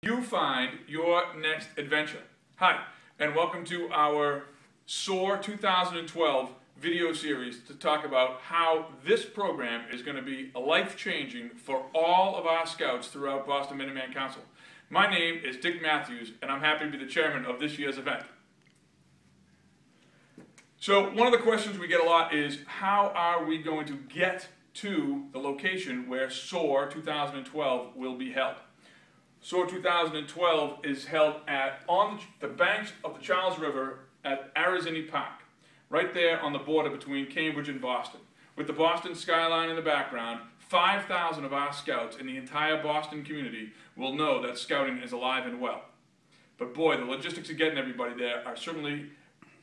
you find your next adventure. Hi, and welcome to our Soar 2012 video series to talk about how this program is going to be life-changing for all of our scouts throughout Boston Minuteman Council. My name is Dick Matthews, and I'm happy to be the chairman of this year's event. So one of the questions we get a lot is, how are we going to get to the location where Soar 2012 will be held? Soar 2012 is held on the banks of the Charles River at Arizini Park, right there on the border between Cambridge and Boston. With the Boston skyline in the background, 5,000 of our scouts in the entire Boston community will know that scouting is alive and well. But boy, the logistics of getting everybody there are certainly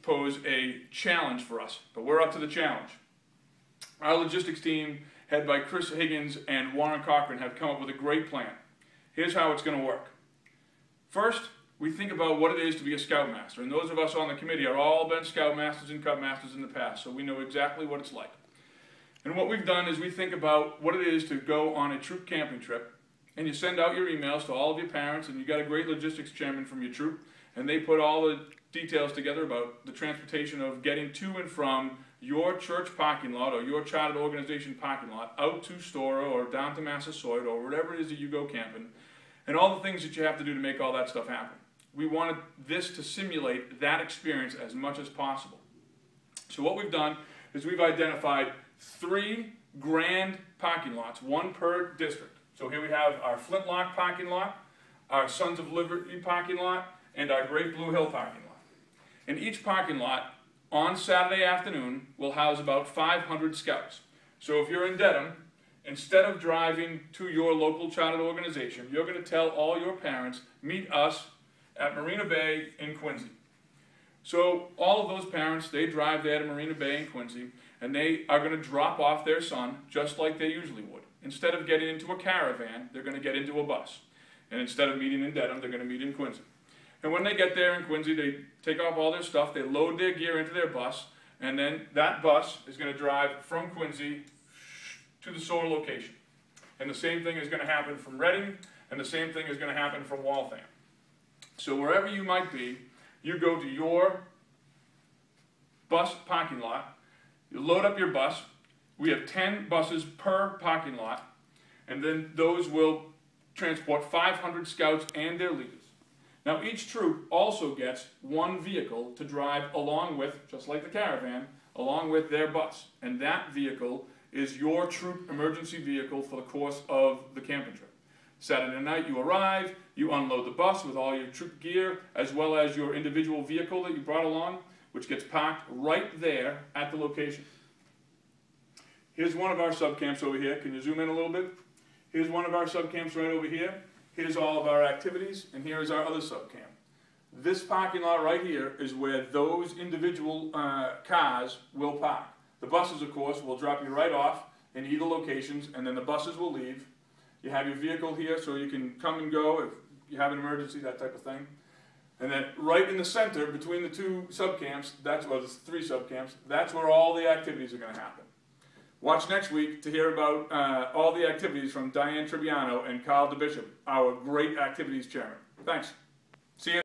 pose a challenge for us, but we're up to the challenge. Our logistics team, headed by Chris Higgins and Warren Cochran, have come up with a great plan. Here's how it's going to work. First, we think about what it is to be a scoutmaster, and those of us on the committee are all been scoutmasters and cutmasters in the past, so we know exactly what it's like. And what we've done is we think about what it is to go on a troop camping trip, and you send out your emails to all of your parents, and you got a great logistics chairman from your troop, and they put all the details together about the transportation of getting to and from your church parking lot or your chartered organization parking lot out to Soar or down to Massasoit or wherever it is that you go camping, and all the things that you have to do to make all that stuff happen. We wanted this to simulate that experience as much as possible. So what we've done is we've identified 3 grand parking lots, 1 per district. So here we have our Flintlock parking lot, our Sons of Liberty parking lot, and our Great Blue Hill parking lot. And each parking lot on Saturday afternoon will house about 500 scouts. So if you're in Dedham, instead of driving to your local chartered organization, you're going to tell all your parents, meet us at Marina Bay in Quincy. So all of those parents, they drive there to Marina Bay in Quincy, and they are going to drop off their son just like they usually would. Instead of getting into a caravan, they're going to get into a bus. And instead of meeting in Dedham, they're going to meet in Quincy. And when they get there in Quincy, they take off all their stuff, they load their gear into their bus, and then that bus is going to drive from Quincy to the Soar location. And the same thing is going to happen from Reading, and the same thing is going to happen from Waltham. So wherever you might be, you go to your bus parking lot, you load up your bus. We have 10 buses per parking lot, and then those will transport 500 scouts and their leaders. Now each troop also gets 1 vehicle to drive along with, just like the caravan, along with their bus. And that vehicle is your troop emergency vehicle for the course of the camping trip. Saturday night you arrive, you unload the bus with all your troop gear, as well as your individual vehicle that you brought along, which gets parked right there at the location. Here's one of our subcamps over here. Can you zoom in a little bit? Here's one of our subcamps right over here. Here's all of our activities, and here is our other subcamp. This parking lot right here is where those individual cars will park. The buses, of course, will drop you right off in either locations, and then the buses will leave. You have your vehicle here so you can come and go if you have an emergency, that type of thing. And then right in the center, between the 2 subcamps, there's 3 subcamps, that's where all the activities are going to happen. Watch next week to hear about all the activities from Diane Tribbiano and Carl DeBishop, our great activities chairman. Thanks. See you.